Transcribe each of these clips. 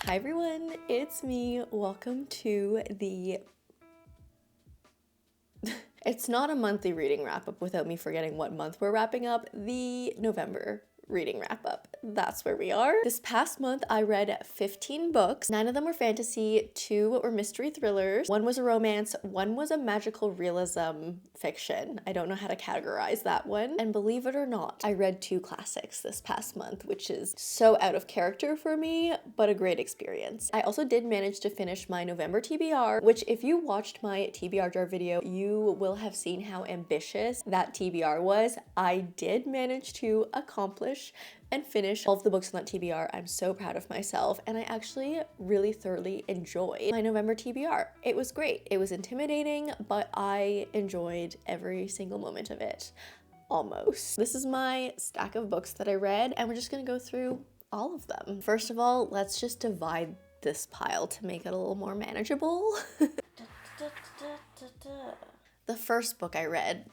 Hi everyone, it's me. Welcome to the... It's not a monthly reading wrap-up without me forgetting what month we're wrapping up. The November reading wrap-up. That's where we are. This past month I read 15 books. 9 of them were fantasy, 2 were mystery thrillers, 1 was a romance, 1 was a magical realism fiction. I don't know how to categorize that one. And believe it or not, I read 2 classics this past month, which is so out of character for me, but a great experience. I also did manage to finish my November TBR, which if you watched my TBR jar video, you will have seen how ambitious that TBR was. I did manage to accomplish and finish all of the books on that TBR. I'm so proud of myself, and I actually really thoroughly enjoyed my November TBR. It was great. It was intimidating, but I enjoyed every single moment of it. Almost. This is my stack of books that I read, and we're just gonna go through all of them. First of all, let's just divide this pile to make it a little more manageable. The first book I read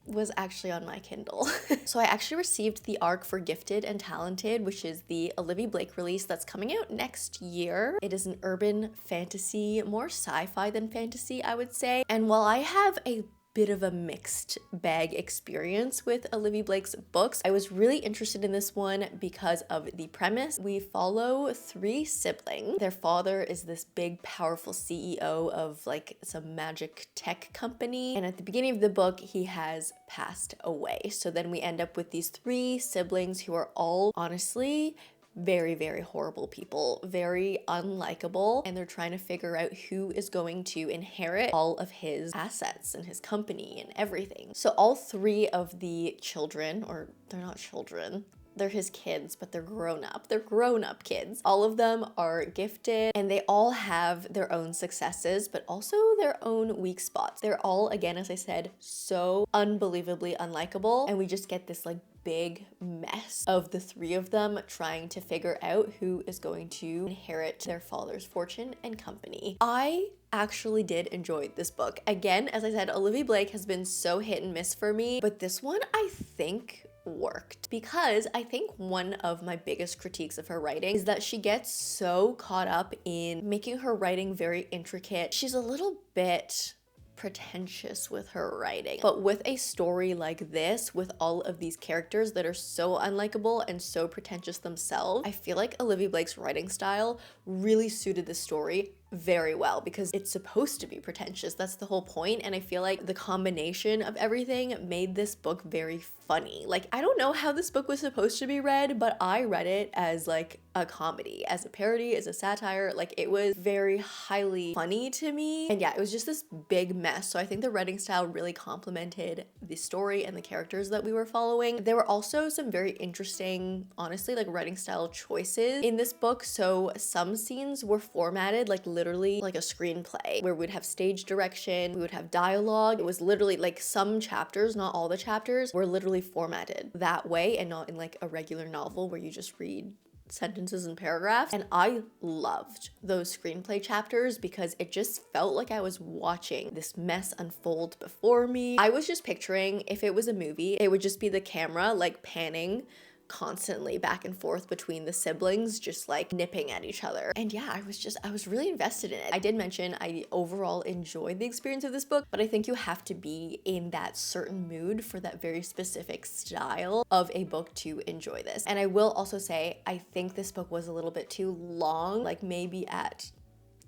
was actually on my Kindle. So I actually received the ARC for Gifted and Talented, which is the Olivie Blake release that's coming out next year. It is an urban fantasy, more sci-fi than fantasy, I would say. And while I have a bit of a mixed bag experience with Olivie Blake's books, I was really interested in this one because of the premise. We follow 3 siblings. Their father is this big, powerful CEO of like some magic tech company, and at the beginning of the book, he has passed away. So then we end up with these 3 siblings who are all honestly very, very horrible people, very unlikable, and they're trying to figure out who is going to inherit all of his assets and his company and everything. So all 3 of the children, or they're not children, they're his kids, but they're grown up. They're grown up kids. All of them are gifted and they all have their own successes, but also their own weak spots. They're all, again, as I said, so unbelievably unlikable, and we just get this like big mess of the 3 of them trying to figure out who is going to inherit their father's fortune and company. I actually did enjoy this book. Again, as I said, Olivie Blake has been so hit and miss for me, but this one I think worked, because I think one of my biggest critiques of her writing is that she gets so caught up in making her writing very intricate. She's a little bit pretentious with her writing, but with a story like this, with all of these characters that are so unlikable and so pretentious themselves, I feel like Olivie Blake's writing style really suited the story very well, because it's supposed to be pretentious. That's the whole point. And I feel like the combination of everything made this book very funny. Like, I don't know how this book was supposed to be read, but I read it as like a comedy, as a parody, as a satire. Like, it was very highly funny to me. And yeah, it was just this big mess. So I think the writing style really complemented the story and the characters that we were following. There were also some very interesting, honestly, like writing style choices in this book. So some scenes were formatted like literally like a screenplay, where we'd have stage direction, we would have dialogue. It was literally like some chapters, not all the chapters, were literally formatted that way and not in like a regular novel where you just read sentences and paragraphs. And I loved those screenplay chapters because it just felt like I was watching this mess unfold before me. I was just picturing if it was a movie, it would just be the camera like panning constantly back and forth between the siblings, just like nipping at each other. And yeah, I was really invested in it. I did mention I overall enjoyed the experience of this book, but I think you have to be in that certain mood for that very specific style of a book to enjoy this. And I will also say, I think this book was a little bit too long, like maybe at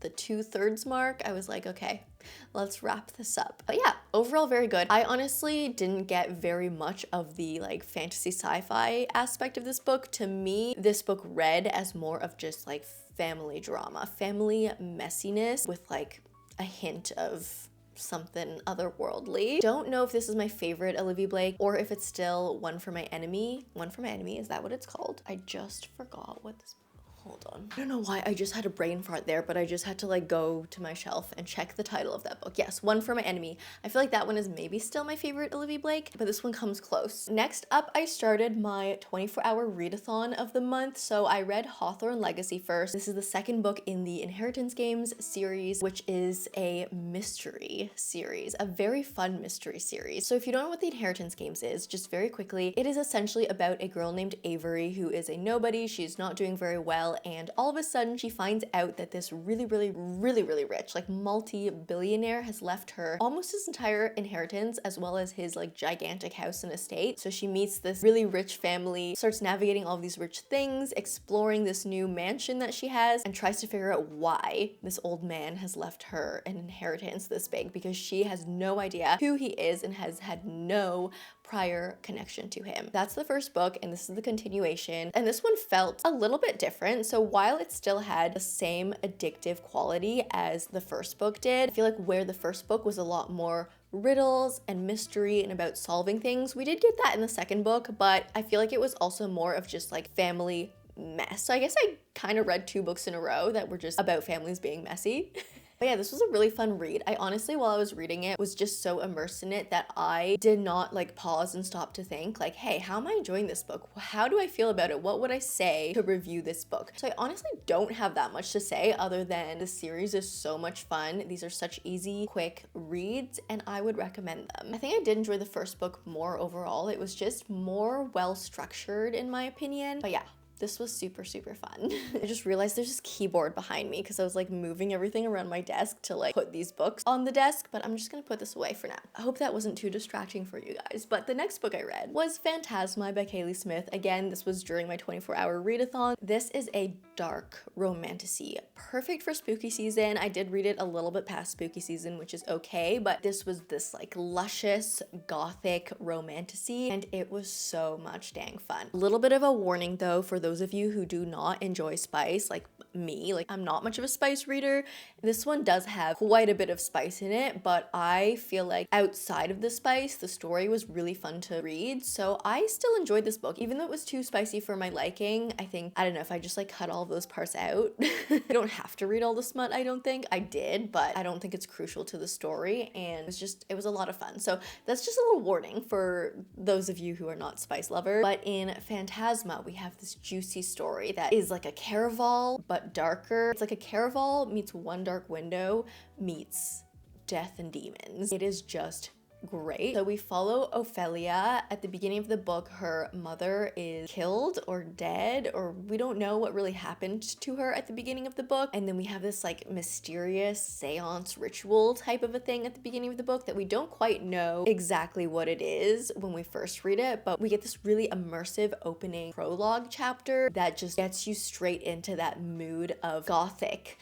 the 2/3 mark, I was like, okay, let's wrap this up. But yeah, overall very good. I honestly didn't get very much of the like fantasy sci-fi aspect of this book. To me, this book read as more of just like family drama, family messiness with like a hint of something otherworldly. Don't know if this is my favorite Olivie Blake or if it's still One for My Enemy. One for My Enemy, is that what it's called? I just forgot what this... Hold on. I don't know why I just had a brain fart there, but I just had to like go to my shelf and check the title of that book. Yes, One for My Enemy. I feel like that one is maybe still my favorite Olivie Blake, but this one comes close. Next up, I started my 24-hour readathon of the month. So I read Hawthorne Legacy first. This is the second book in the Inheritance Games series, which is a mystery series, a very fun mystery series. So if you don't know what the Inheritance Games is, just very quickly, it is essentially about a girl named Avery who is a nobody. She's not doing very well while, and all of a sudden she finds out that this really rich, like multi-billionaire has left her almost his entire inheritance as well as his like gigantic house and estate. So she meets this really rich family, starts navigating all these rich things, exploring this new mansion that she has, and tries to figure out why this old man has left her an inheritance this big, because she has no idea who he is and has had no prior connection to him. That's the first book, and this is the continuation. And this one felt a little bit different. So while it still had the same addictive quality as the first book did, I feel like where the first book was a lot more riddles and mystery and about solving things, we did get that in the second book, but I feel like it was also more of just like family mess. So I guess I kind of read 2 books in a row that were just about families being messy. But yeah, this was a really fun read. I honestly, while I was reading it, was just so immersed in it that I did not like pause and stop to think like, hey, how am I enjoying this book? How do I feel about it? What would I say to review this book? So I honestly don't have that much to say other than the series is so much fun. These are such easy, quick reads, and I would recommend them. I think I did enjoy the first book more overall. It was just more well structured in my opinion. But yeah, this was super fun. I just realized there's this keyboard behind me because I was like moving everything around my desk to like put these books on the desk, but I'm just gonna put this away for now. I hope that wasn't too distracting for you guys. But the next book I read was Phantasma by Kaylie Smith. Again, this was during my 24-hour readathon. This is a dark romantasy, perfect for spooky season. I did read it a little bit past spooky season, which is okay, but this was this like luscious gothic romantasy, and it was so much dang fun. A little bit of a warning though for those of you who do not enjoy spice, like me, like I'm not much of a spice reader. This one does have quite a bit of spice in it, but I feel like outside of the spice, the story was really fun to read. So I still enjoyed this book, even though it was too spicy for my liking. I think, I don't know if I just like cut all those parts out. I don't have to read all the smut, I don't think. I did, but I don't think it's crucial to the story, and it was a lot of fun. So that's just a little warning for those of you who are not spice lovers. But in Phantasma, we have this juicy story that is like a caraval, but darker. It's like a caraval meets One Dark Window meets Death and Demons. It is just great. So we follow Ophelia. At the beginning of the book, her mother is killed or dead, or we don't know what really happened to her at the beginning of the book. And then we have this like mysterious seance ritual type of a thing at the beginning of the book that we don't quite know exactly what it is when we first read it, but we get this really immersive opening prologue chapter that just gets you straight into that mood of gothic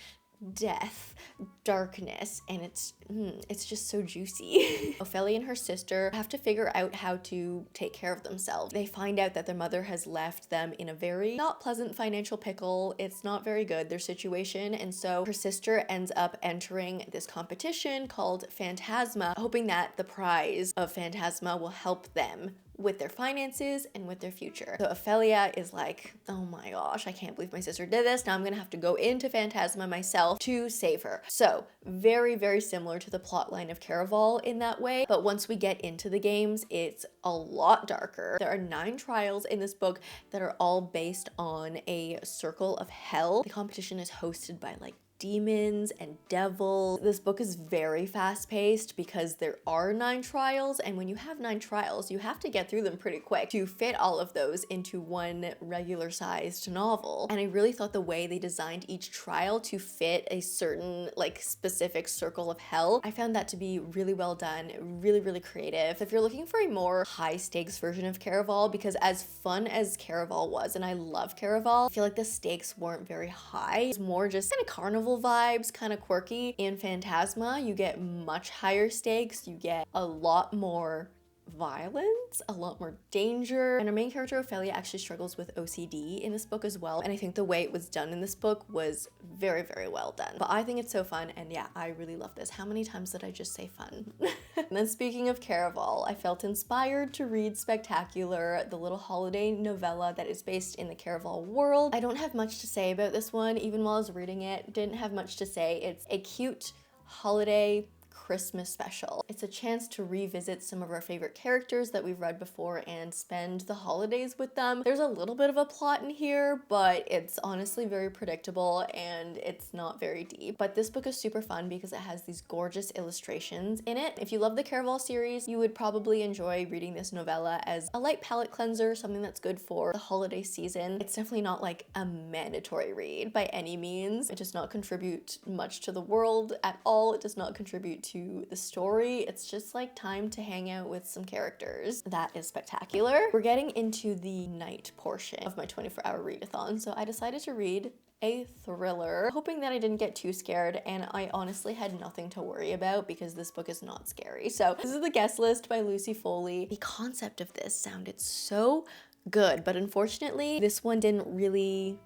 death, darkness, and it's just so juicy. Ophelia and her sister have to figure out how to take care of themselves. They find out that their mother has left them in a very not pleasant financial pickle. It's not very good, their situation, and so her sister ends up entering this competition called Phantasma, hoping that the prize of Phantasma will help them with their finances and with their future. So Ophelia is like, oh my gosh, I can't believe my sister did this. Now I'm gonna have to go into Phantasma myself to save her. So very similar to the plotline of Caraval in that way, but once we get into the games, it's a lot darker. There are 9 trials in this book that are all based on a circle of hell. The competition is hosted by like demons and devils. This book is very fast-paced because there are 9 trials, and when you have 9 trials, you have to get through them pretty quick to fit all of those into one regular-sized novel. And I really thought the way they designed each trial to fit a certain like specific circle of hell, I found that to be really well done, really creative. If you're looking for a more high-stakes version of Caraval, because as fun as Caraval was, and I love Caraval, I feel like the stakes weren't very high. It's more just kind of carnival vibes, kind of quirky. In Phantasma, you get much higher stakes, you get a lot more violence, a lot more danger, and our main character Ophelia actually struggles with OCD in this book as well, and I think the way it was done in this book was very well done. But I think it's so fun, and yeah, I really love this. How many times did I just say fun? And then speaking of Caraval, I felt inspired to read Spectacular, the little holiday novella that is based in the Caraval world. I don't have much to say about this one, even while I was reading it, didn't have much to say. It's a cute holiday Christmas special. It's a chance to revisit some of our favorite characters that we've read before and spend the holidays with them. There's a little bit of a plot in here, but it's honestly very predictable and it's not very deep. But this book is super fun because it has these gorgeous illustrations in it. If you love the Caraval series, you would probably enjoy reading this novella as a light palette cleanser, something that's good for the holiday season. It's definitely not like a mandatory read by any means. It does not contribute much to the world at all. It does not contribute to the story. It's just like time to hang out with some characters. That is spectacular. We're getting into the night portion of my 24-hour readathon, so I decided to read a thriller, hoping that I didn't get too scared, and I honestly had nothing to worry about because this book is not scary. So this is The Guest List by Lucy Foley. The concept of this sounded so good, but unfortunately this one didn't really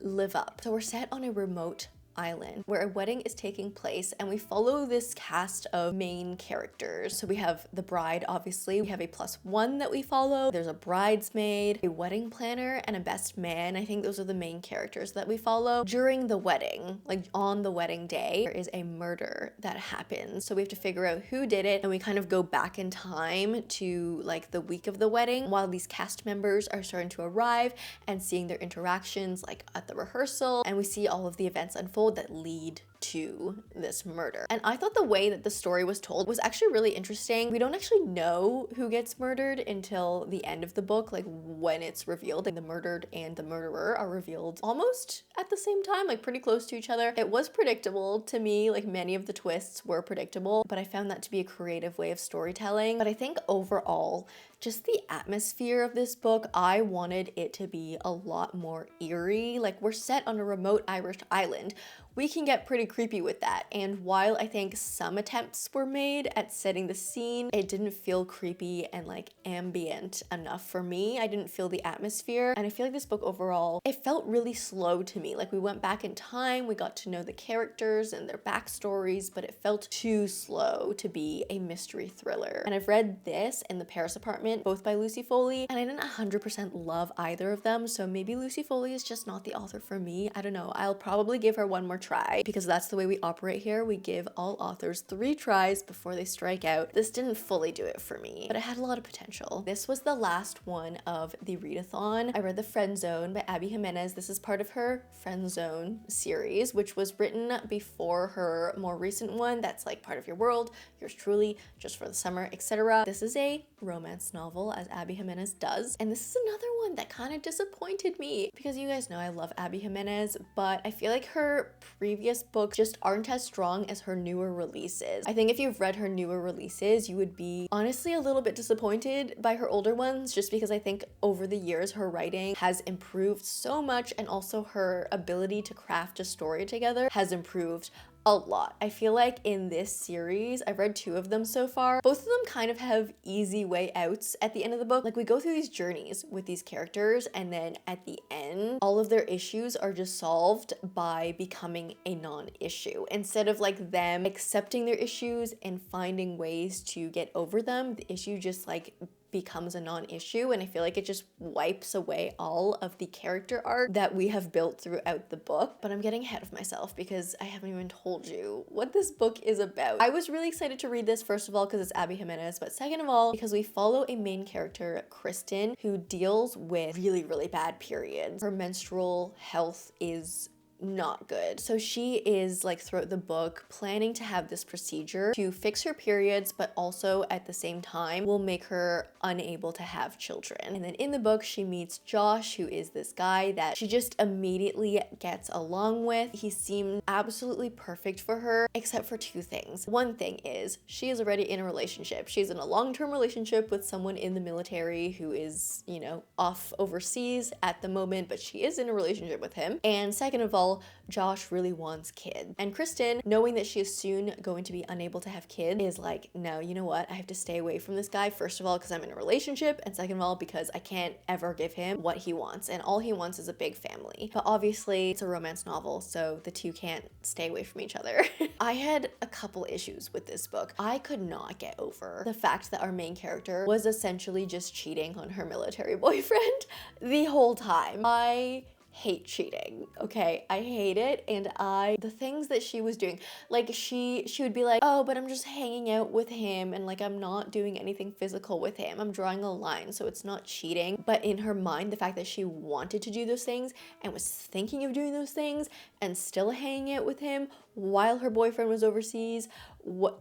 live up. So we're set on a remote island where a wedding is taking place, and we follow this cast of main characters. So we have the bride, obviously. We have a +1 that we follow. There's a bridesmaid, a wedding planner, and a best man. I think those are the main characters that we follow. During the wedding, like on the wedding day, there is a murder that happens. So we have to figure out who did it, and we kind of go back in time to like the week of the wedding while these cast members are starting to arrive and seeing their interactions like at the rehearsal, and we see all of the events unfold that lead to this murder. And I thought the way that the story was told was actually really interesting. We don't actually know who gets murdered until the end of the book, like when it's revealed. Like the murdered and the murderer are revealed almost at the same time, like pretty close to each other. It was predictable to me, like many of the twists were predictable, but I found that to be a creative way of storytelling. But I think overall, just the atmosphere of this book, I wanted it to be a lot more eerie. Like we're set on a remote Irish island. We can get pretty creepy with that. And while I think some attempts were made at setting the scene, it didn't feel creepy and like ambient enough for me. I didn't feel the atmosphere. And I feel like this book overall, it felt really slow to me. Like we went back in time, we got to know the characters and their backstories, but it felt too slow to be a mystery thriller. And I've read this and The Paris Apartment, both by Lucy Foley, and I didn't 100% love either of them. So maybe Lucy Foley is just not the author for me. I don't know. I'll probably give her one more try because that's the way we operate here. We give all authors 3 tries before they strike out. This didn't fully do it for me, but it had a lot of potential. This was the last one of the readathon. I read The Friend Zone by Abby Jimenez. This is part of her Friend Zone series, which was written before her more recent one that's like Part of Your World, Yours Truly, Just for the Summer, etc. This is a romance novel, as Abby Jimenez does, and this is another one that kind of disappointed me because you guys know I love Abby Jimenez, but I feel like her previous books just aren't as strong as her newer releases. I think if you've read her newer releases, you would be honestly a little bit disappointed by her older ones, just because I think over the years her writing has improved so much, and also her ability to craft a story together has improved a lot. I feel like in this series, I've read 2 of them so far, both of them kind of have easy way outs at the end of the book. Like we go through these journeys with these characters, and then at the end, all of their issues are just solved by becoming a non-issue. Instead of like them accepting their issues and finding ways to get over them, the issue just like becomes a non-issue, and I feel like it just wipes away all of the character arc that we have built throughout the book. But I'm getting ahead of myself because I haven't even told you what this book is about. I was really excited to read this, first of all because it's Abby Jimenez, but second of all because we follow a main character, Kristen, who deals with really bad periods. Her menstrual health is not good. So she is like throughout the book planning to have this procedure to fix her periods, but also at the same time will make her unable to have children. And then in the book she meets Josh, who is this guy that she just immediately gets along with. He seemed absolutely perfect for her, except for 2 things. One thing is she is already in a relationship. She's in a long-term relationship with someone in the military who is, you know, off overseas at the moment, but she is in a relationship with him. And second of all, Josh really wants kids. And Kristen, knowing that she is soon going to be unable to have kids, is like, no, you know what? I have to stay away from this guy. First of all, because I'm in a relationship, and second of all, because I can't ever give him what he wants. And all he wants is a big family. But obviously, it's a romance novel, so the 2 can't stay away from each other. I had a couple issues with this book. I could not get over the fact that our main character was essentially just cheating on her military boyfriend the whole time. I hate cheating, okay? I hate it. And the things that she was doing, like she would be like, oh, but I'm just hanging out with him and like I'm not doing anything physical with him. I'm drawing a line, so it's not cheating. But in her mind, the fact that she wanted to do those things and was thinking of doing those things and still hanging out with him while her boyfriend was overseas,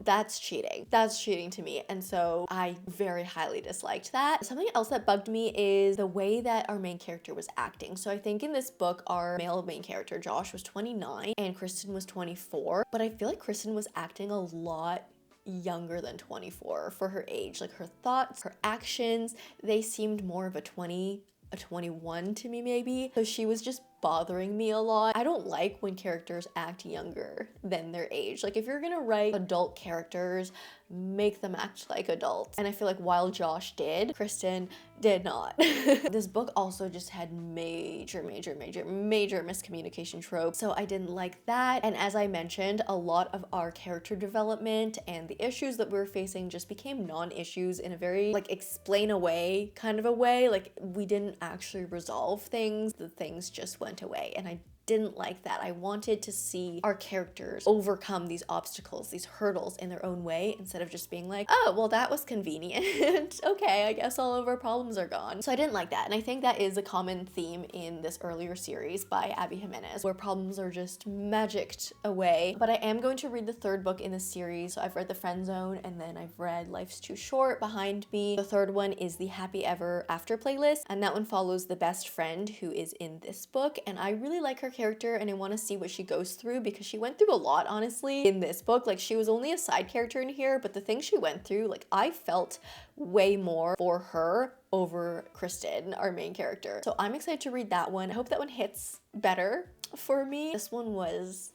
that's cheating. That's cheating to me. And so I very highly disliked that. Something else that bugged me is the way that our main character was acting. So I think in this book, our male main character, Josh, was 29 and Kristen was 24. But I feel like Kristen was acting a lot younger than 24 for her age. Like her thoughts, her actions, they seemed more of a 21 to me maybe. So she was just bothering me a lot. I don't like when characters act younger than their age. Like if you're gonna write adult characters, make them act like adults. And I feel like while Josh did, Kristen did not. This book also just had major miscommunication tropes. So I didn't like that. And as I mentioned, a lot of our character development and the issues that we were facing just became non-issues in a very like explain away kind of a way. Like we didn't actually resolve things. The things just went away, and I didn't like that. I wanted to see our characters overcome these obstacles, these hurdles in their own way, instead of just being like, oh, well, that was convenient. Okay, I guess all of our problems are gone. So I didn't like that. And I think that is a common theme in this earlier series by Abby Jimenez, where problems are just magicked away. But I am going to read the third book in this series. So I've read The Friend Zone, and then I've read Life's Too Short behind me. The third one is the Happy Ever After playlist, and that one follows the best friend who is in this book. And I really like her character, and I want to see what she goes through because she went through a lot, honestly, in this book. Like she was only a side character in here, but the things she went through, like I felt way more for her over Kristen, our main character. So I'm excited to read that one. I hope that one hits better for me. This one was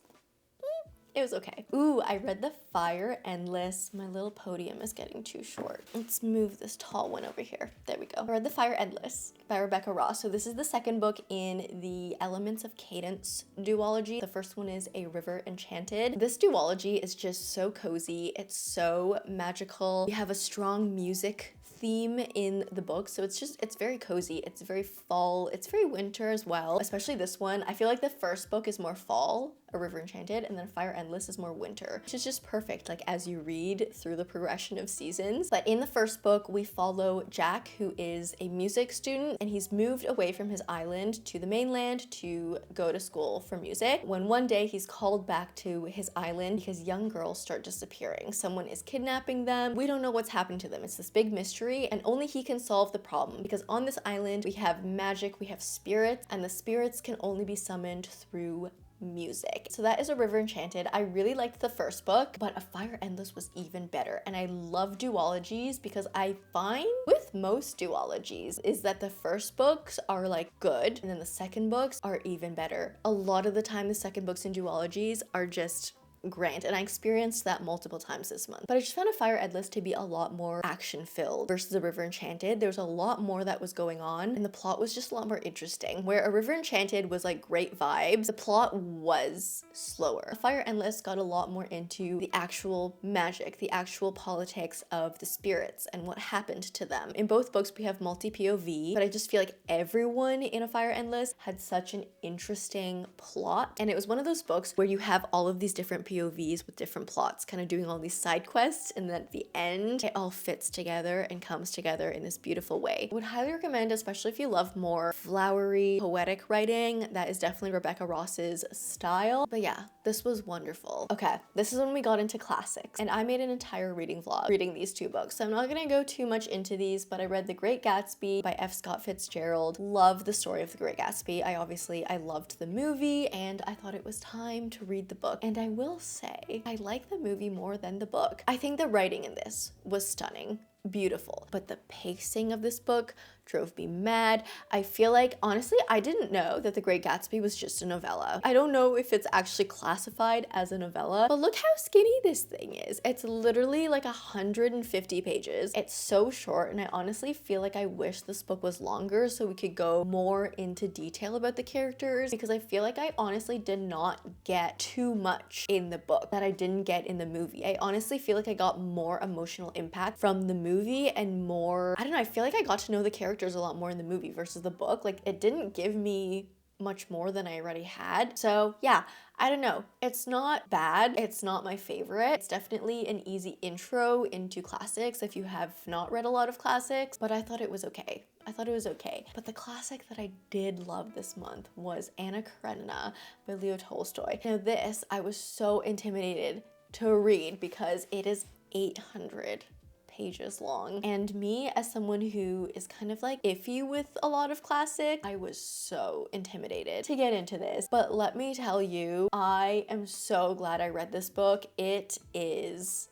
it was okay. Ooh, I read The Fire Endless. My little podium is getting too short. Let's move this tall one over here. There we go. I read The Fire Endless by Rebecca Ross. So this is the second book in the Elements of Cadence duology. The first one is A River Enchanted. This duology is just so cozy. It's so magical. We have a strong music theme in the book, so it's very cozy, it's very fall, it's very winter as well, especially this one. I feel like the first book is more fall, A River Enchanted, and then Fire Endless is more winter, which is just perfect, like as you read through the progression of seasons. But in the first book, we follow Jack, who is a music student, and he's moved away from his island to the mainland to go to school for music, when one day he's called back to his island because young girls start disappearing. Someone is kidnapping them. We don't know what's happened to them. It's this big mystery, and only he can solve the problem, because on this island we have magic, we have spirits, and the spirits can only be summoned through music. So that is A River Enchanted. I really liked the first book, but A Fire Endless was even better. And I love duologies because I find with most duologies is that the first books are like good, and then the second books are even better. A lot of the time the second books in duologies are just grand, and I experienced that multiple times this month. But I just found A Fire Endless to be a lot more action-filled versus A River Enchanted. There was a lot more that was going on, and the plot was just a lot more interesting. Where A River Enchanted was like great vibes, the plot was slower. A Fire Endless got a lot more into the actual magic, the actual politics of the spirits and what happened to them. In both books we have multi-POV, but I just feel like everyone in A Fire Endless had such an interesting plot, and it was one of those books where you have all of these different POVs with different plots, kind of doing all these side quests, and then at the end it all fits together and comes together in this beautiful way. I would highly recommend, especially if you love more flowery, poetic writing. That is definitely Rebecca Ross's style. But yeah, this was wonderful. Okay, this is when we got into classics, and I made an entire reading vlog reading these two books, so I'm not gonna go too much into these, but I read The Great Gatsby by F. Scott Fitzgerald. Love the story of The Great Gatsby. I loved the movie, and I thought it was time to read the book, and I will say I like the movie more than the book. I think the writing in this was stunning, beautiful, but the pacing of this book drove me mad. I feel like, honestly, I didn't know that The Great Gatsby was just a novella. I don't know if it's actually classified as a novella, but look how skinny this thing is. It's literally like 150 pages. It's so short, and I honestly feel like I wish this book was longer so we could go more into detail about the characters, because I feel like I honestly did not get too much in the book that I didn't get in the movie. I honestly feel like I got more emotional impact from the movie and more, I don't know, I feel like I got to know the characters a lot more in the movie versus the book. Like, it didn't give me much more than I already had. So yeah, I don't know. It's not bad. It's not my favorite. It's definitely an easy intro into classics if you have not read a lot of classics, but I thought it was okay. I thought it was okay. But the classic that I did love this month was Anna Karenina by Leo Tolstoy. Now this, I was so intimidated to read because it is 800 pages long. And me, as someone who is kind of like iffy with a lot of classic, I was so intimidated to get into this. But let me tell you, I am so glad I read this book. It is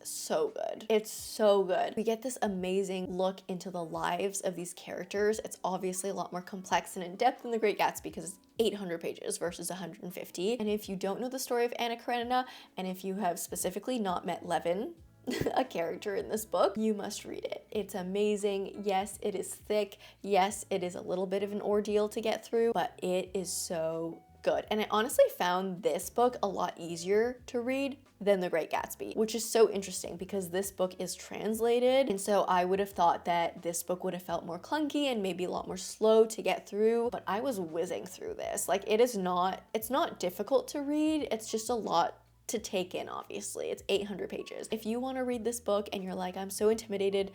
so good. It's so good. We get this amazing look into the lives of these characters. It's obviously a lot more complex and in depth than The Great Gatsby because it's 800 pages versus 150. And if you don't know the story of Anna Karenina, and if you have specifically not met Levin, a character in this book, you must read it. It's amazing. Yes, it is thick. Yes, it is a little bit of an ordeal to get through, but it is so good. And I honestly found this book a lot easier to read than The Great Gatsby, which is so interesting because this book is translated. And so I would have thought that this book would have felt more clunky and maybe a lot more slow to get through, but I was whizzing through this. Like it's not difficult to read. It's just a lot to take in, obviously. It's 800 pages. If you want to read this book and you're like, I'm so intimidated,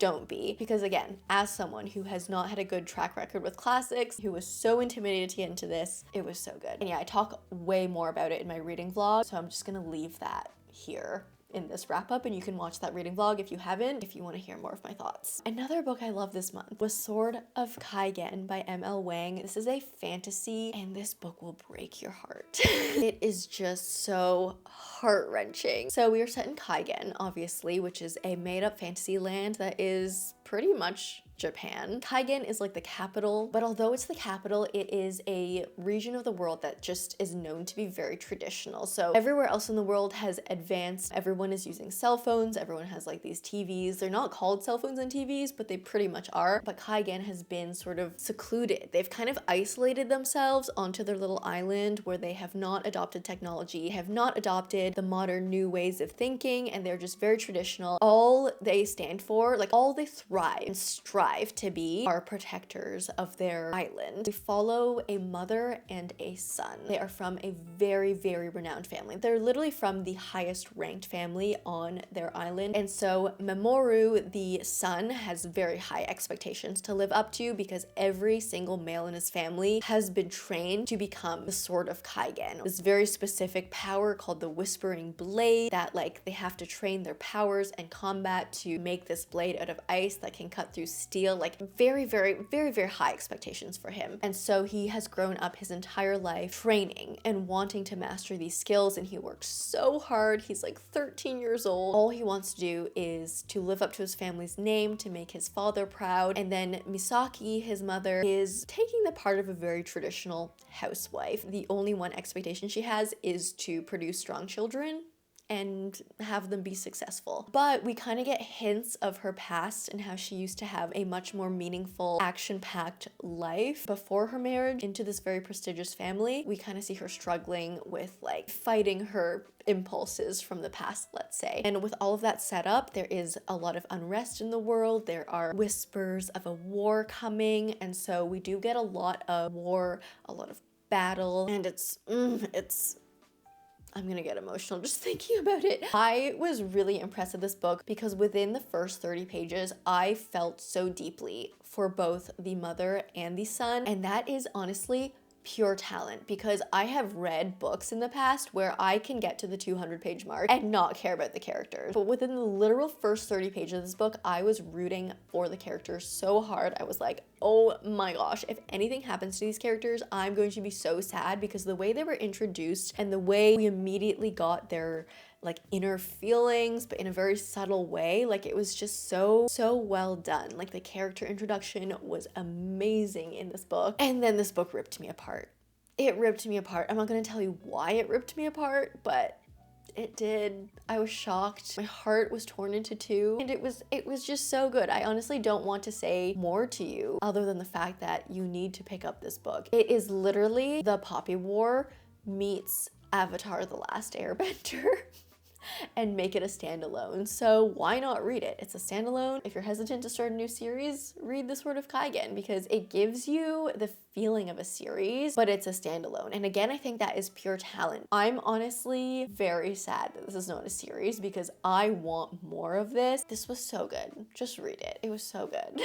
don't be. Because again, as someone who has not had a good track record with classics, who was so intimidated to get into this, it was so good. And yeah, I talk way more about it in my reading vlog, so I'm just gonna leave that here in this wrap up, and you can watch that reading vlog if you haven't, if you want to hear more of my thoughts. Another book I love this month was Sword of Kaigen by M.L. Wang. This is a fantasy, and this book will break your heart. It is just so heart-wrenching. So we are set in Kaigen, obviously, which is a made-up fantasy land that is pretty much Japan. Kaigen is like the capital, but although it's the capital, it is a region of the world that just is known to be very traditional. So everywhere else in the world has advanced. Everyone is using cell phones. Everyone has like these TVs. They're not called cell phones and TVs, but they pretty much are. But Kaigen has been sort of secluded. They've kind of isolated themselves onto their little island where they have not adopted technology, have not adopted the modern new ways of thinking, and they're just very traditional. All they stand for, like all they thrive and strive to be, are protectors of their island. We follow a mother and a son. They are from a very, very renowned family. They're literally from the highest ranked family on their island. And so Mamoru, the son, has very high expectations to live up to because every single male in his family has been trained to become the Sword of Kaigen. This very specific power called the Whispering Blade that like they have to train their powers and combat to make this blade out of ice that can cut through steel. Like very, very, very, very high expectations for him. And so he has grown up his entire life training and wanting to master these skills, and he works so hard. He's like 13 years old. All he wants to do is to live up to his family's name, to make his father proud. And then Misaki, his mother, is taking the part of a very traditional housewife. The only one expectation she has is to produce strong children and have them be successful. But we kind of get hints of her past and how she used to have a much more meaningful, action-packed life before her marriage into this very prestigious family. We kind of see her struggling with like fighting her impulses from the past, let's say. And with all of that set up, there is a lot of unrest in the world. There are whispers of a war coming, and so we do get a lot of war, a lot of battle, and it's I'm gonna get emotional just thinking about it. I was really impressed with this book because within the first 30 pages, I felt so deeply for both the mother and the son, and that is honestly pure talent, because I have read books in the past where I can get to the 200-page mark and not care about the characters. But within the literal first 30 pages of this book, I was rooting for the characters so hard. I was like, oh my gosh, if anything happens to these characters, I'm going to be so sad, because the way they were introduced and the way we immediately got their like inner feelings, but in a very subtle way, like it was just so well done. Like the character introduction was amazing in this book, and then this book ripped me apart. It ripped me apart. I'm not gonna tell you why it ripped me apart, but it did. I was shocked. My heart was torn into two, and it was just so good. I honestly don't want to say more to you other than the fact that you need to pick up this book. It is literally the Poppy War meets Avatar: The Last Airbender. and make it a standalone. So why not read it? It's a standalone. If you're hesitant to start a new series, read The Sword of Kaigen because it gives you the feeling of a series, but it's a standalone. And again, I think that is pure talent. I'm honestly very sad that this is not a series because I want more of this. This was so good. Just read it. It was so good.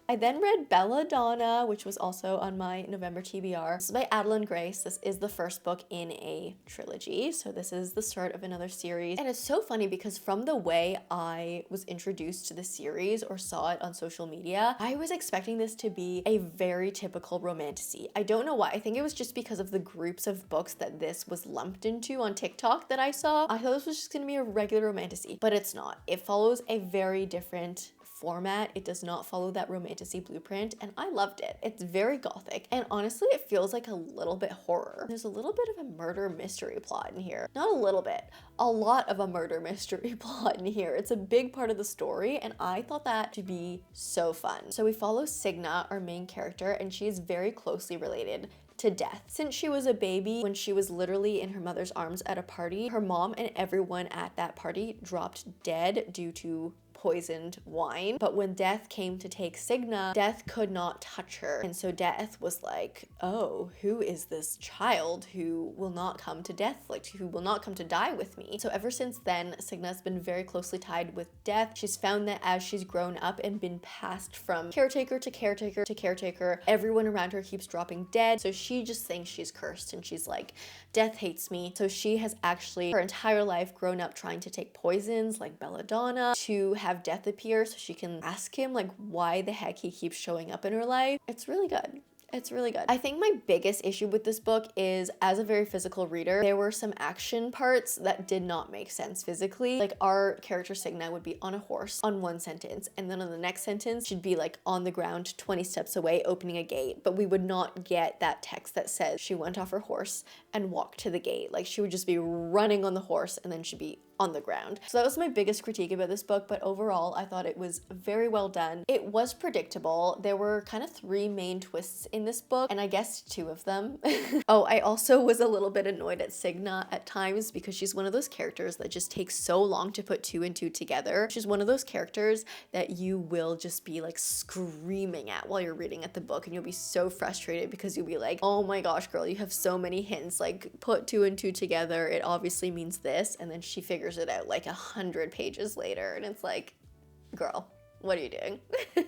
I then read Belladonna, which was also on my November TBR. This is by Adeline Grace. This is the first book in a trilogy, so this is the start of another series. And it's so funny because from the way I was introduced to the series or saw it on social media, I was expecting this to be a very typical romantasy. I don't know why. I think it was just because of the groups of books that this was lumped into on TikTok that I saw. I thought this was just gonna be a regular romantasy, but it's not. It follows a very different format. It does not follow that romantasy blueprint, and I loved it. It's very gothic, and honestly it feels like a little bit horror. There's a little bit of a murder mystery plot in here. Not a little bit, a lot of a murder mystery plot in here. It's a big part of the story, and I thought that to be so fun. So we follow Signa, our main character, and she is very closely related to death. Since she was a baby, when she was literally in her mother's arms at a party, her mom and everyone at that party dropped dead due to poisoned wine. But when death came to take Signa, death could not touch her. And so death was like, oh, who is this child who will not come to death, like who will not come to die with me? So ever since then, Signa's been very closely tied with death. She's found that as she's grown up and been passed from caretaker to caretaker to caretaker, everyone around her keeps dropping dead. So she just thinks she's cursed and she's like, death hates me. So she has actually her entire life grown up trying to take poisons like belladonna to have death appear so she can ask him like why the heck he keeps showing up in her life. It's really good. It's really good. I think my biggest issue with this book is, as a very physical reader, there were some action parts that did not make sense physically. Like our character Signa would be on a horse on one sentence, and then on the next sentence she'd be like on the ground 20 steps away opening a gate, but we would not get that text that says she went off her horse and walked to the gate. Like she would just be running on the horse and then she'd be on the ground. So that was my biggest critique about this book, but overall I thought it was very well done. It was predictable. There were kind of 3 main twists in this book, and I guessed 2 of them. Oh, I also was a little bit annoyed at Signa at times because she's one of those characters that just takes so long to put 2 and 2 together. She's one of those characters that you will just be like screaming at while you're reading at the book, and you'll be so frustrated because you'll be like, oh my gosh girl, you have so many hints, like put 2 and 2 together, it obviously means this, and then she figures it out like 100 pages later, and it's like, girl, what are you doing?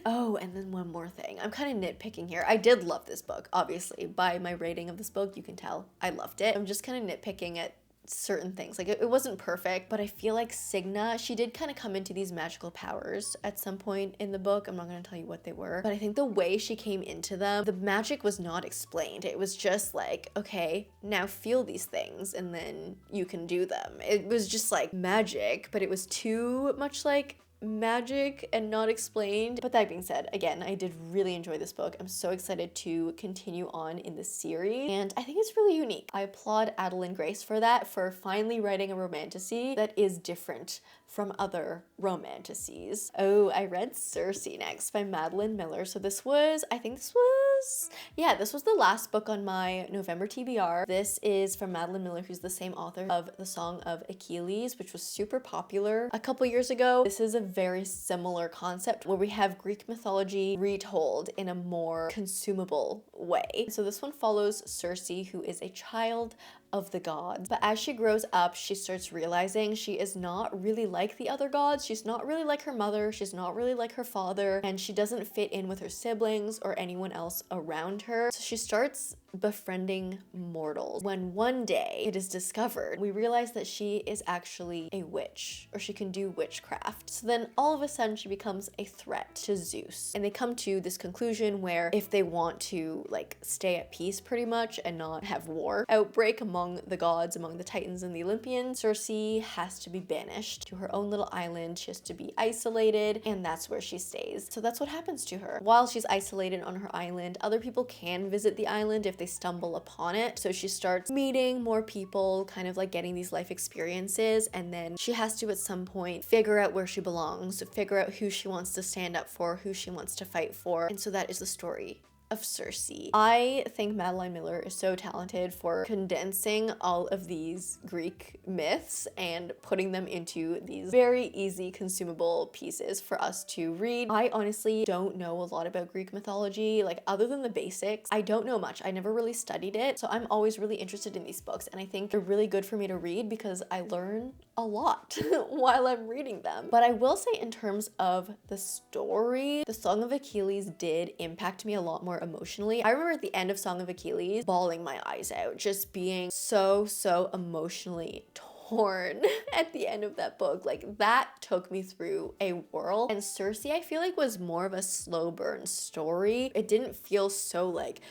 Oh, and then one more thing. I'm kind of nitpicking here. I did love this book, obviously. By my rating of this book, you can tell I loved it. I'm just kind of nitpicking at certain things. Like it wasn't perfect, but I feel like Signa, she did kind of come into these magical powers at some point in the book. I'm not going to tell you what they were, but I think the way she came into them, the magic was not explained. It was just like, okay, now feel these things and then you can do them. It was just like magic, but it was too much like magic and not explained. But that being said, again, I did really enjoy this book. I'm so excited to continue on in the series, and I think it's really unique. I applaud Adeline Grace for that, for finally writing a romantasy that is different from other romantasies. Oh, I read Circe next by Madeline Miller. So this was, I think this was, yeah, this was the last book on my November TBR. This is from Madeline Miller, who's the same author of The Song of Achilles, which was super popular a couple years ago. This is a very similar concept where we have Greek mythology retold in a more consumable way. So this one follows Circe, who is a child of the gods. But as she grows up, she starts realizing she is not really like the other gods. She's not really like her mother. She's not really like her father. And she doesn't fit in with her siblings or anyone else around her. So she starts befriending mortals. When one day it is discovered, we realize that she is actually a witch, or she can do witchcraft. So then all of a sudden she becomes a threat to Zeus. And they come to this conclusion where if they want to like stay at peace pretty much and not have war outbreak among the gods, among the Titans and the Olympians, Circe has to be banished to her own little island. She has to be isolated, and that's where she stays. So that's what happens to her. While she's isolated on her island, other people can visit the island if they stumble upon it. So she starts meeting more people, kind of like getting these life experiences, and then she has to at some point figure out where she belongs, figure out who she wants to stand up for, who she wants to fight for. And so that is the story of Circe. I think Madeline Miller is so talented for condensing all of these Greek myths and putting them into these very easy consumable pieces for us to read. I honestly don't know a lot about Greek mythology, like other than the basics. I don't know much. I never really studied it, so I'm always really interested in these books, and I think they're really good for me to read because I learn a lot while I'm reading them. But I will say, in terms of the story, the Song of Achilles did impact me a lot more emotionally. I remember at the end of Song of Achilles bawling my eyes out, just being so emotionally torn at the end of that book. Like, that took me through a whirl. And Circe, I feel like, was more of a slow burn story. It didn't feel so like,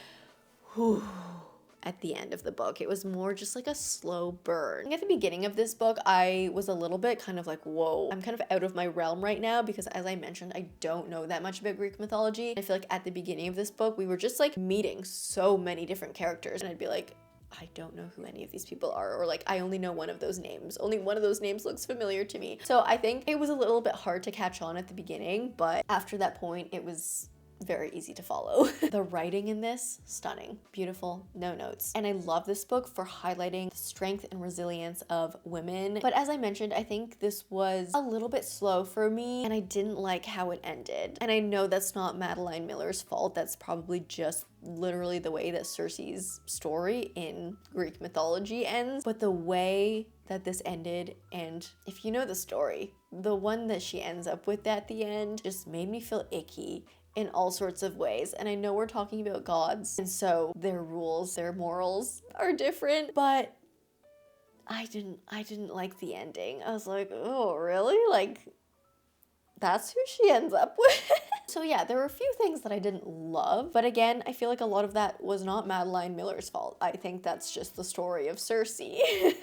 whew, at the end of the book. It was more just like a slow burn. At the beginning of this book, I was a little bit kind of like, whoa, I'm kind of out of my realm right now because, as I mentioned, I don't know that much about Greek mythology. I feel like at the beginning of this book, we were just like meeting so many different characters, and I'd be like, I don't know who any of these people are, or like, I only know one of those names. Only one of those names looks familiar to me. So I think it was a little bit hard to catch on at the beginning, but after that point, it was very easy to follow. The writing in this, stunning, beautiful, no notes. And I love this book for highlighting the strength and resilience of women. But as I mentioned, I think this was a little bit slow for me, and I didn't like how it ended. And I know that's not Madeline Miller's fault. That's probably just literally the way that Circe's story in Greek mythology ends. But the way that this ended, and if you know the story, the one that she ends up with at the end just made me feel icky in all sorts of ways. And I know we're talking about gods, and so their rules, their morals are different, but I didn't like the ending. I was like, oh, really? Like, that's who she ends up with? So yeah, there were a few things that I didn't love, but again, I feel like a lot of that was not Madeline Miller's fault. I think that's just the story of Circe.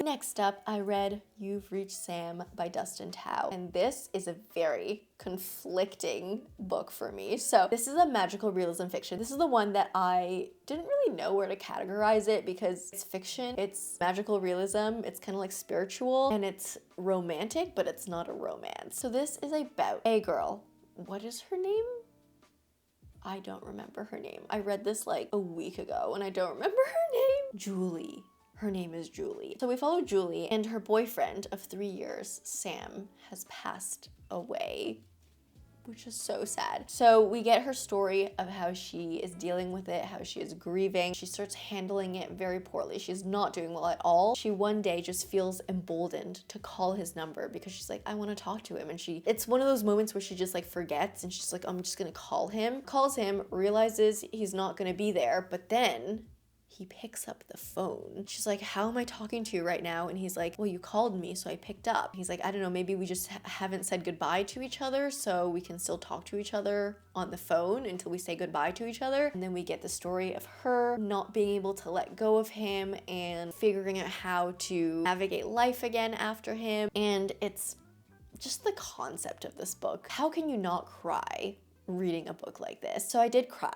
Next up, I read You've Reached Sam by Dustin Tao, and this is a very conflicting book for me. So this is a magical realism fiction. This is the one that I didn't really know where to categorize it because it's fiction, it's magical realism, it's kind of like spiritual, and it's romantic, but it's not a romance. So this is about a girl. What is her name? I don't remember her name. I read this like a week ago and I don't remember her name. Julie. Her name is Julie. So we follow Julie, and her boyfriend of 3 years, Sam, has passed away, which is so sad. So we get her story of how she is dealing with it, how she is grieving. She starts handling it very poorly. She's not doing well at all. She one day just feels emboldened to call his number because she's like, I want to talk to him. And it's one of those moments where she just like forgets, and she's like, I'm just gonna call him. Calls him, realizes he's not gonna be there, but then he picks up the phone. She's like, how am I talking to you right now? And he's like, well, you called me, so I picked up. He's like, I don't know, maybe we just haven't said goodbye to each other, so we can still talk to each other on the phone until we say goodbye to each other. And then we get the story of her not being able to let go of him and figuring out how to navigate life again after him. And it's just the concept of this book. How can you not cry reading a book like this? So I did cry.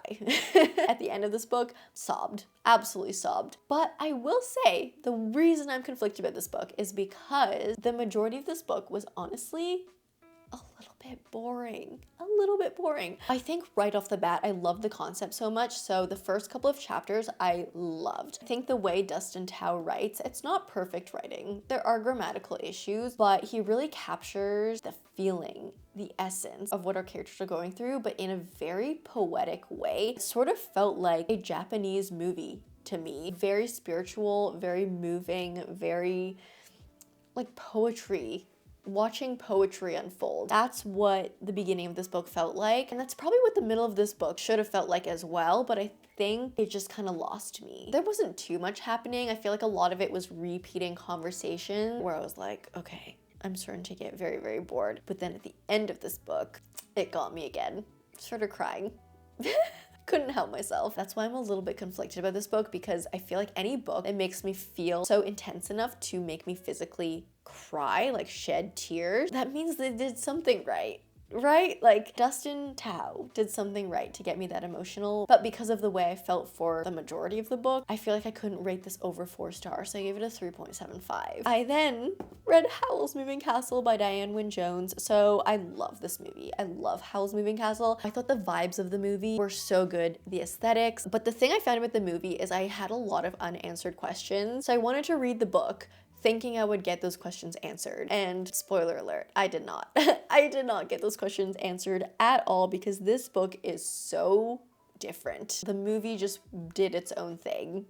At the end of this book, sobbed, absolutely sobbed. But I will say the reason I'm conflicted about this book is because the majority of this book was honestly a little bit boring. I think right off the bat, I love the concept so much. So the first couple of chapters I loved. I think the way Dustin Tao writes, it's not perfect writing. There are grammatical issues, but he really captures the feeling, the essence of what our characters are going through, but in a very poetic way. It sort of felt like a Japanese movie to me. Very spiritual, very moving, very like poetry. Watching poetry unfold. That's what the beginning of this book felt like, and that's probably what the middle of this book should have felt like as well, but I think it just kind of lost me. There wasn't too much happening. I feel like a lot of it was repeating conversation where I was like, okay, I'm starting to get very, very bored. But then at the end of this book, it got me again. Started crying. Couldn't help myself. That's why I'm a little bit conflicted about this book, because I feel like any book that makes me feel so intense enough to make me physically cry, like shed tears, that means they did something right. right? Like, Dustin Tao did something right to get me that emotional, but because of the way I felt for the majority of the book, I feel like I couldn't rate this over 4 stars, so I gave it a 3.75. I then read Howl's Moving Castle by Diane Wynne Jones, so I love this movie. I love Howl's Moving Castle. I thought the vibes of the movie were so good, the aesthetics, but the thing I found about the movie is I had a lot of unanswered questions, so I wanted to read the book thinking I would get those questions answered. And spoiler alert, I did not. I did not get those questions answered at all because this book is so different. The movie just did its own thing.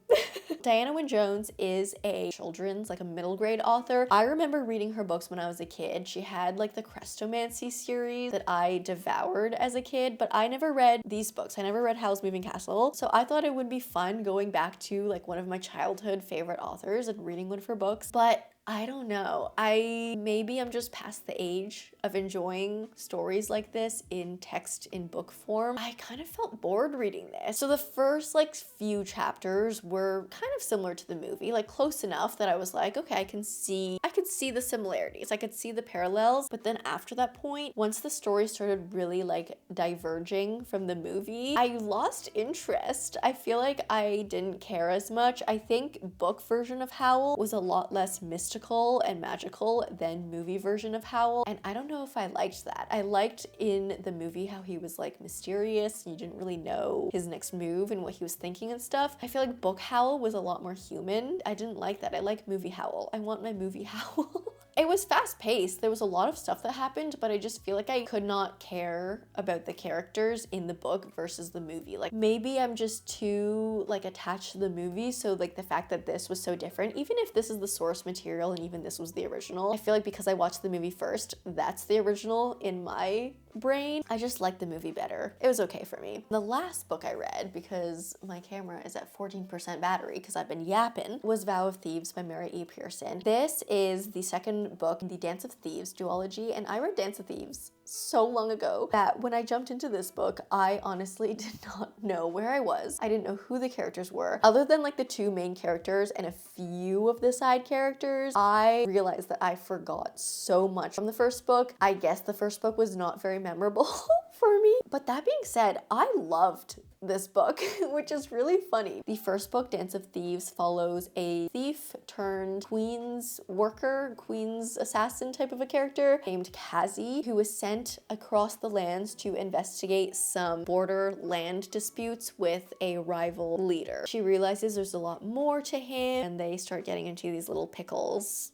Diana Wynne Jones is a children's, like a middle grade author. I remember reading her books when I was a kid. She had like the Crestomancy series that I devoured as a kid, but I never read these books. I never read Howl's Moving Castle. So I thought it would be fun going back to like one of my childhood favorite authors and reading one of her books, but I don't know. Maybe I'm just past the age of enjoying stories like this in text in book form. I kind of felt bored reading this. So the first like few chapters were kind of similar to the movie, like close enough that I was like, okay, I could see the similarities. I could see the parallels. But then after that point, once the story started really like diverging from the movie, I lost interest. I feel like I didn't care as much. I think book version of Howl was a lot less mystical and magical than movie version of Howl, and I don't know if I liked that. I liked in the movie how he was like mysterious and you didn't really know his next move and what he was thinking and stuff. I feel like book Howl was a lot more human. I didn't like that. I like movie Howl. I want my movie Howl. It was fast paced. There was a lot of stuff that happened, but I just feel like I could not care about the characters in the book versus the movie. Like maybe I'm just too like attached to the movie, so like the fact that this was so different, even if this is the source material and even this was the original, I feel like because I watched the movie first, that's the original in my brain. I just liked the movie better. It was okay for me. The last book I read, because my camera is at 14% battery because I've been yapping, was Vow of Thieves by Mary E. Pearson. This is the second book in the Dance of Thieves duology, and I read Dance of Thieves so long ago that when I jumped into this book, I honestly did not know where I was. I didn't know who the characters were. Other than like the 2 main characters and a few of the side characters, I realized that I forgot so much from the first book. I guess the first book was not very memorable for me. But that being said, I loved this book, which is really funny. The first book, Dance of Thieves, follows a thief turned queen's worker, queen's assassin type of a character named Kazi, who was sent across the lands to investigate some border land disputes with a rival leader. She realizes there's a lot more to him, and they start getting into these little pickles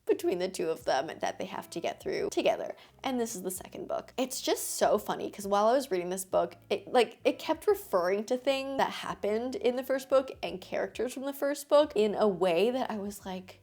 between the 2 of them that they have to get through together. And this is the second book. It's just so funny because while I was reading this book, it kept referring to things that happened in the first book and characters from the first book in a way that I was like,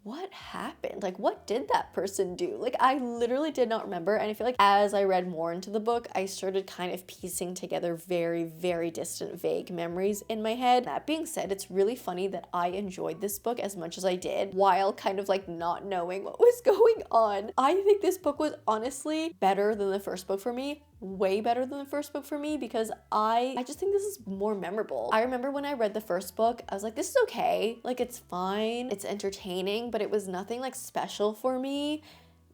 what happened? Like, what did that person do? Like, I literally did not remember. And I feel like as I read more into the book, I started kind of piecing together very, very distant, vague memories in my head. That being said, it's really funny that I enjoyed this book as much as I did while kind of like not knowing what was going on. I think this book was honestly better than the first book for me. Way better than the first book for me because I just think this is more memorable. I remember when I read the first book, I was like, this is okay. Like, it's fine. It's entertaining, but it was nothing like special for me.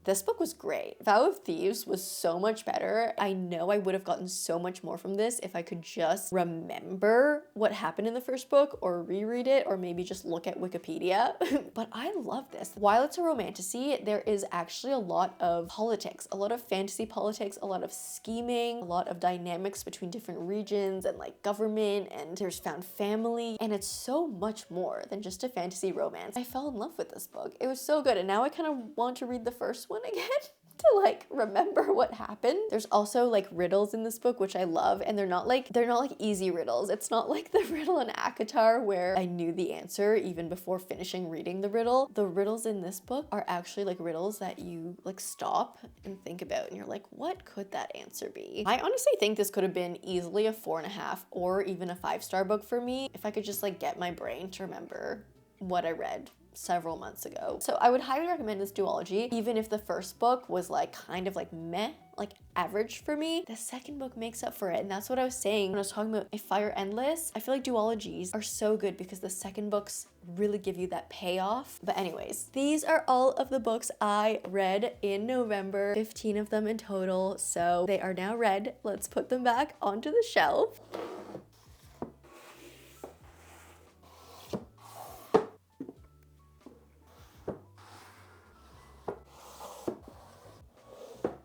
This book was great. Vow of Thieves was so much better. I know I would have gotten so much more from this if I could just remember what happened in the first book or reread it or maybe just look at Wikipedia. But I love this. While it's a romantasy, there is actually a lot of politics, a lot of fantasy politics, a lot of scheming, a lot of dynamics between different regions and like government, and there's found family, and it's so much more than just a fantasy romance. I fell in love with this book. It was so good, and now I kind of want to read the first one again to like remember what happened. There's also like riddles in this book, which I love, and they're not like easy riddles. It's not like the riddle in Akatar where I knew the answer even before finishing reading the riddle. The riddles in this book are actually like riddles that you like stop and think about, and you're like, what could that answer be? I honestly think this could have been easily a 4.5 or even a 5-star book for me if I could just like get my brain to remember what I read several months ago. So I would highly recommend this duology, even if the first book was like kind of like meh like average for me. The second book makes up for it, and that's what I was saying when I was talking about A Fire Endless. I feel like duologies are so good because the second books really give you that payoff. But anyways, these are all of the books I read in November, 15 of them in total, so they are now read. Let's put them back onto the shelf.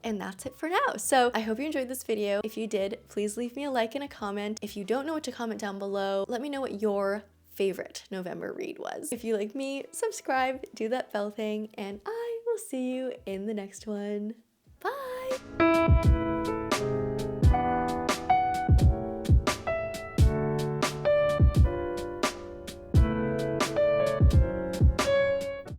And that's it for now. So I hope you enjoyed this video. If you did, please leave me a like and a comment. If you don't know what to comment down below, let me know what your favorite November read was. If you like me, subscribe, do that bell thing, and I will see you in the next one. Bye!